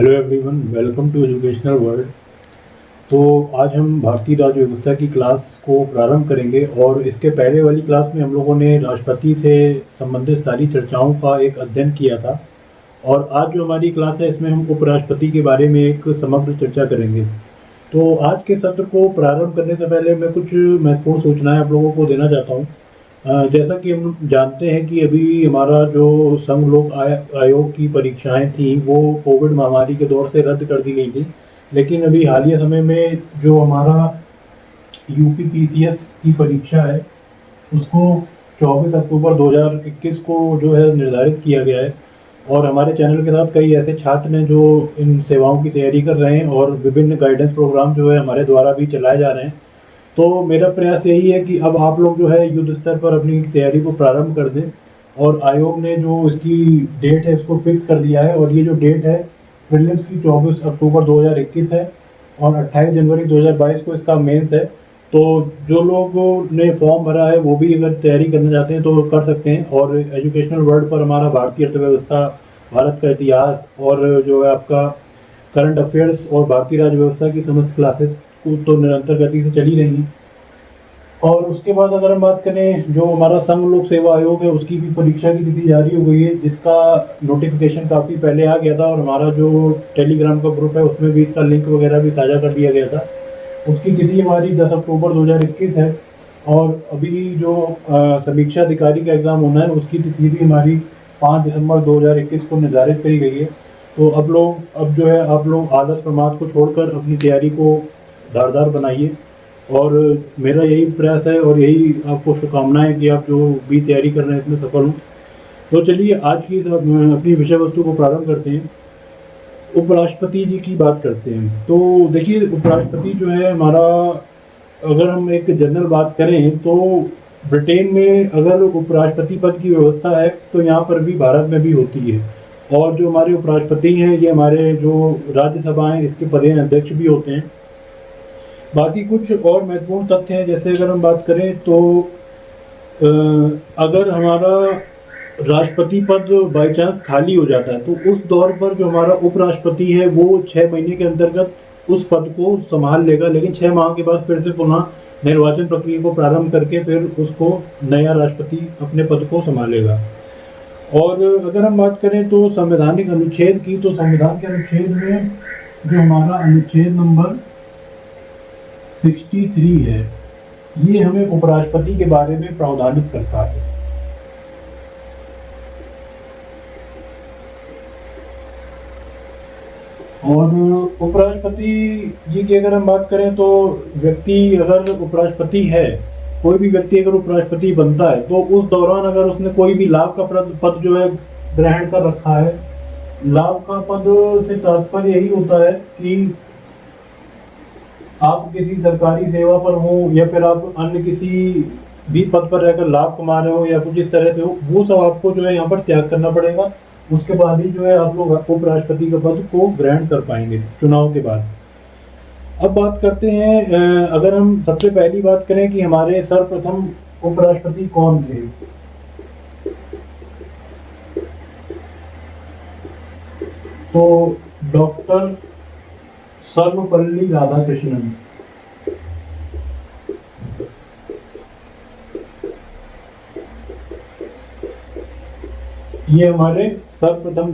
Hello everyone, welcome to educational world. तो आज हम भारतीय राज्य व्यवस्था की क्लास को प्रारंभ करेंगे और इसके पहले वाली क्लास में हम लोगों ने राष्ट्रपति से संबंधित सारी चर्चाओं का एक अध्ययन किया था। और आज जो हमारी क्लास है इसमें हम उपराष्ट्रपति के बारे में एक समग्र चर्चा करेंगे। तो आज के सत्र को प्रारंभ करने से पहले मैं कुछ महत्वपूर्ण सूचनाएं आप लोगों को देना चाहता हूँ। जैसा कि हम जानते हैं कि अभी हमारा जो संघ लोक आयोग की परीक्षाएं थी वो कोविड महामारी के दौर से रद्द कर दी गई थी। लेकिन अभी हालिया समय में जो हमारा यूपीपीसीएस की परीक्षा है उसको 24 अक्टूबर 2021 को जो है निर्धारित किया गया है। और हमारे चैनल के साथ कई ऐसे छात्र हैं जो इन सेवाओं की तैयारी कर रहे हैं और विभिन्न गाइडेंस प्रोग्राम जो है हमारे द्वारा भी चलाए जा रहे हैं। तो मेरा प्रयास यही है कि अब आप लोग जो है युद्ध स्तर पर अपनी तैयारी को प्रारंभ कर दें। और आयोग ने जो इसकी डेट है इसको फिक्स कर दिया है और ये जो डेट है प्रीलिम्स की 24 अक्टूबर 2021 है और 28 जनवरी 2022 को इसका मेंस है। तो जो लोगों ने फॉर्म भरा है वो भी अगर तैयारी करना चाहते हैं तो कर सकते हैं। और एजुकेशनल वर्ल्ड पर हमारा भारतीय अर्थव्यवस्था, भारत का इतिहास और जो है आपका करंट अफेयर्स और भारतीय राज्य व्यवस्था की समस्त क्लासेस को तो निरंतर गति से चली रही हैं। और उसके बाद अगर हम बात करें जो हमारा संघ लोक सेवा आयोग है उसकी भी परीक्षा की तिथि जारी हो गई है, जिसका नोटिफिकेशन काफ़ी पहले आ गया था और हमारा जो टेलीग्राम का ग्रुप है उसमें भी इसका लिंक वगैरह भी साझा कर दिया गया था। उसकी तिथि हमारी 10 अक्टूबर 2021 है। और अभी जो समीक्षा अधिकारी का एग्ज़ाम होना है उसकी तिथि भी हमारी 5 दिसंबर 2021 को निर्धारित करी गई है। तो अब जो है आप लोग आलस प्रमाद को छोड़कर अपनी तैयारी को धारदार बनाइए। और मेरा यही प्रयास है और यही आपको शुभकामनाएं कि आप जो भी तैयारी कर रहे हैं इसमें सफल हों। तो चलिए आज की अपनी विषय वस्तु को प्रारंभ करते हैं। उपराष्ट्रपति जी की बात करते हैं। तो देखिए, उपराष्ट्रपति जो है हमारा, अगर हम एक जनरल बात करें तो ब्रिटेन में अगर उपराष्ट्रपति पद की व्यवस्था है तो यहाँ पर भी भारत में भी होती है। और जो हमारे उपराष्ट्रपति हैं ये हमारे जो राज्यसभा हैं इसके पदेन अध्यक्ष भी होते हैं। बाकी कुछ और महत्वपूर्ण तथ्य हैं, जैसे अगर हम बात करें तो अगर हमारा राष्ट्रपति पद बाई चांस खाली हो जाता है तो उस दौर पर जो हमारा उपराष्ट्रपति है वो 6 महीने के अंतर्गत उस पद को संभाल लेगा। लेकिन 6 माह के बाद फिर से पुनः निर्वाचन प्रक्रिया को प्रारंभ करके फिर उसको नया राष्ट्रपति अपने पद को संभालेगा। और अगर हम बात करें तो संवैधानिक अनुच्छेद की, तो संविधान के अनुच्छेद में जो हमारा अनुच्छेद नंबर 63 है ये हमें उपराष्ट्रपति के बारे में प्रावधानित करता है। और उपराष्ट्रपति जी की अगर हम बात करें तो व्यक्ति अगर उपराष्ट्रपति है, कोई भी व्यक्ति अगर उपराष्ट्रपति बनता है तो उस दौरान अगर उसने कोई भी लाभ का पद जो है ग्रहण कर रखा है, लाभ का पद से तात्पर्य यही होता है कि आप किसी सरकारी सेवा पर हो या फिर आप अन्य किसी भी पद पर रहकर लाभ कमा रहे हो या कुछ इस तरह से हो, वो सब आपको जो है यहाँ पर त्याग करना पड़ेगा। उसके बाद ही जो है आप लोग उपराष्ट्रपति के पद को ग्रहण कर पाएंगे चुनाव के बाद। अब बात करते हैं, अगर हम सबसे पहली बात करें कि हमारे सर्वप्रथम उपराष्ट्रपति कौन थे, तो डॉक्टर सर्वपल्ली राधाकृष्णन। ये हमारे सर्वप्रथम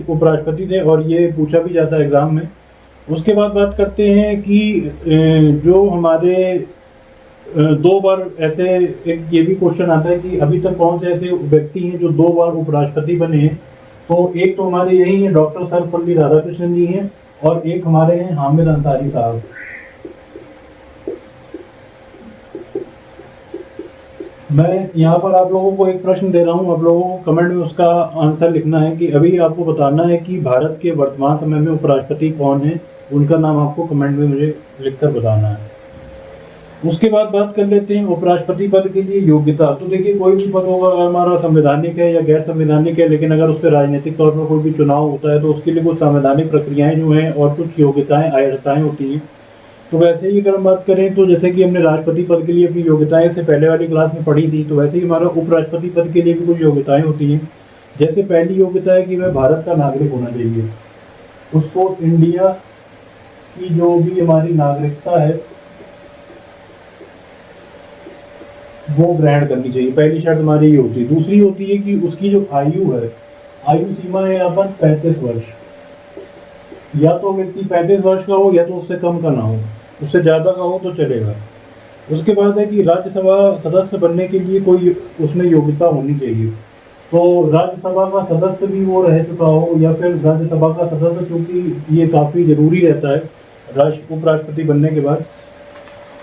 उपराष्ट्रपति थे और ये पूछा भी जाता है एग्जाम में। उसके बाद बात करते हैं कि जो हमारे 2 बार ऐसे एक ये भी क्वेश्चन आता है कि अभी तक कौन से ऐसे व्यक्ति हैं जो 2 बार उपराष्ट्रपति बने हैं। तो एक तो हमारे यही है डॉक्टर सर्वपल्ली राधाकृष्णन जी हैं और एक हमारे हैं हामिद अंसारी साहब। मैं यहाँ पर आप लोगों को एक प्रश्न दे रहा हूँ, आप लोगों को कमेंट में उसका आंसर लिखना है कि अभी आपको बताना है कि भारत के वर्तमान समय में उपराष्ट्रपति कौन है, उनका नाम आपको कमेंट में मुझे लिखकर बताना है। उसके बाद बात कर लेते हैं उपराष्ट्रपति पद के लिए योग्यता। तो देखिए, कोई भी पद होगा हमारा संवैधानिक है या गैर संवैधानिक है, लेकिन अगर उस पर राजनीतिक तौर पर कोई भी चुनाव होता है तो उसके लिए कुछ संवैधानिक प्रक्रियाएं जो हैं और कुछ योग्यताएं अर्हताएं होती हैं। तो वैसे ही अगर हम बात करें तो जैसे कि हमने राष्ट्रपति पद के लिए अपनी योग्यताएं से पहले वाली क्लास में पढ़ी थी, तो वैसे ही हमारा उपराष्ट्रपति पद के लिए भी कुछ योग्यताएं होती हैं। जैसे पहली योग्यता है कि वह भारत का नागरिक होना चाहिए। उसको इंडिया की जो भी हमारी नागरिकता है वो ग्रहण करनी चाहिए। पहली शर्त हमारी ये होती है। दूसरी होती है कि उसकी जो आयु है, आयु सीमा है यहाँ पर 35 वर्ष। या तो व्यक्ति 35 वर्ष का हो या तो उससे कम का ना हो, उससे ज़्यादा का हो तो चलेगा। उसके बाद है कि राज्यसभा सदस्य बनने के लिए कोई उसमें योग्यता होनी चाहिए। तो राज्यसभा का सदस्य भी वो रह चुका हो, या फिर राज्यसभा का सदस्य, क्योंकि ये काफ़ी ज़रूरी रहता है उपराष्ट्रपति बनने के बाद।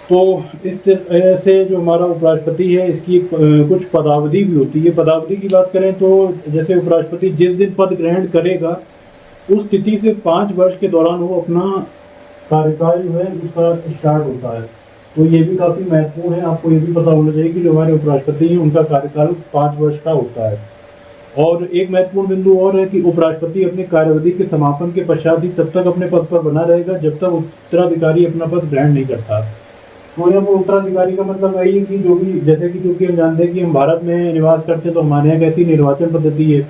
तो इस तरह से जो हमारा उपराष्ट्रपति है इसकी कुछ पदावधि भी होती है। पदावधि की बात करें तो जैसे उपराष्ट्रपति जिस दिन पद ग्रहण करेगा उस तिथि से 5 वर्ष के दौरान वो अपना कार्यकाल जो है उसका स्टार्ट होता है। तो ये भी काफ़ी महत्वपूर्ण है। आपको ये भी पता होना चाहिए कि जो हमारे उपराष्ट्रपति हैं उनका कार्यकाल 5 वर्ष का होता है। और एक महत्वपूर्ण बिंदु और है कि उपराष्ट्रपति अपनी कार्यवधि के समापन के पश्चात ही तब तक अपने पद पर बना रहेगा जब तक उत्तराधिकारी अपना पद ग्रहण नहीं करता। तो यहाँ पर उत्तराधिकारी का मतलब वही है कि जो भी, जैसे कि क्योंकि हम जानते हैं कि हम भारत में निवास करते हैं तो हमारे यहाँ कैसी निर्वाचन पद्धति है,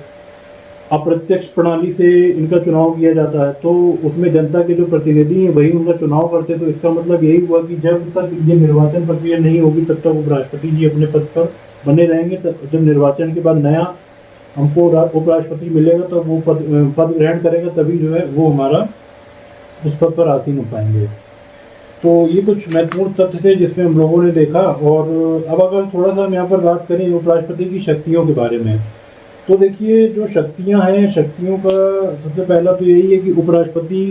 अप्रत्यक्ष प्रणाली से इनका चुनाव किया जाता है। तो उसमें जनता के जो प्रतिनिधि हैं वही उनका चुनाव करते हैं। तो इसका मतलब यही हुआ कि जब तक ये निर्वाचन प्रक्रिया नहीं होगी तब तक उपराष्ट्रपति जी अपने पद पर बने रहेंगे। तब जब निर्वाचन के बाद नया हमको उपराष्ट्रपति मिलेगा तब वो पद ग्रहण करेगा, तभी जो है वो हमारा उस पद पर आसीन हो पाएंगे। तो ये कुछ महत्वपूर्ण तथ्य थे जिसमें हम लोगों ने देखा। और अब अगर थोड़ा सा हम यहाँ पर बात करें उपराष्ट्रपति की शक्तियों के बारे में, तो देखिए जो शक्तियाँ हैं, शक्तियों का सबसे पहला तो यही है कि उपराष्ट्रपति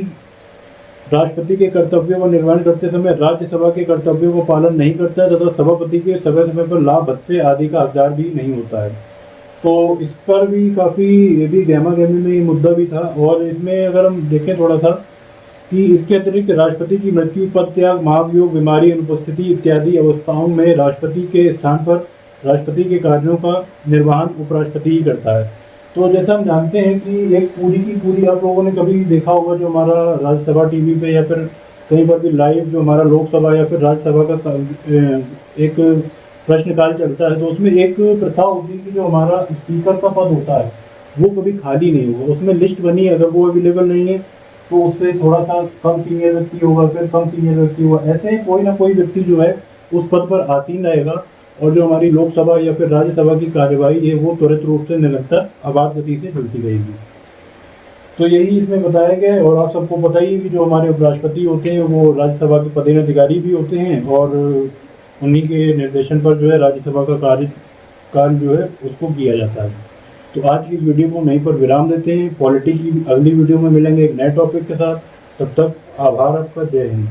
राष्ट्रपति के कर्तव्यों का निर्वहन करते समय राज्यसभा के कर्तव्यों का पालन नहीं करता है तथा सभापति के समय समय पर लाभ भत्ते आदि का हकदार भी नहीं होता है। तो इस पर भी काफ़ी ये भी गहमा गहमी में ये मुद्दा भी था। और इसमें अगर हम देखें थोड़ा सा कि इसके अतिरिक्त राष्ट्रपति की मृत्यु, पद त्याग, महाभियोग, बीमारी, अनुपस्थिति इत्यादि अवस्थाओं में राष्ट्रपति के स्थान पर राष्ट्रपति के कार्यों का निर्वहन उपराष्ट्रपति ही करता है। तो जैसा हम जानते हैं कि एक पूरी की पूरी, आप लोगों ने कभी देखा होगा जो हमारा राज्यसभा टीवी पे या फिर कहीं पर भी लाइव जो हमारा लोकसभा या फिर राज्यसभा का एक प्रश्नकाल चलता है, तो उसमें एक प्रथा होती है कि जो हमारा स्पीकर का पद होता है वो कभी खाली नहीं होगा। उसमें लिस्ट बनी है, अगर वो अवेलेबल नहीं है तो उससे थोड़ा सा कम सीनियर व्यक्ति होगा, फिर कम सीनियर व्यक्ति होगा, ऐसे कोई ना कोई व्यक्ति जो है उस पद पर आसीन रहेगा। और जो हमारी लोकसभा या फिर राज्यसभा की कार्यवाही है वो त्वरित रूप से निरंतर आपात गति से चलती रहेगी। तो यही इसमें बताया गया है। और आप सबको पता ही है कि जो हमारे उपराष्ट्रपति होते हैं वो राज्यसभा के पदेन अधिकारी भी होते हैं, और उन्हीं के निर्देशन पर जो है राज्यसभा का कार्य जो है उसको किया जाता है। तो आज की वीडियो को यहीं पर विराम देते हैं। पॉलिटिक्स की अगली वीडियो में मिलेंगे एक नए टॉपिक के साथ। तब तक आभार आपका। जय हिंद।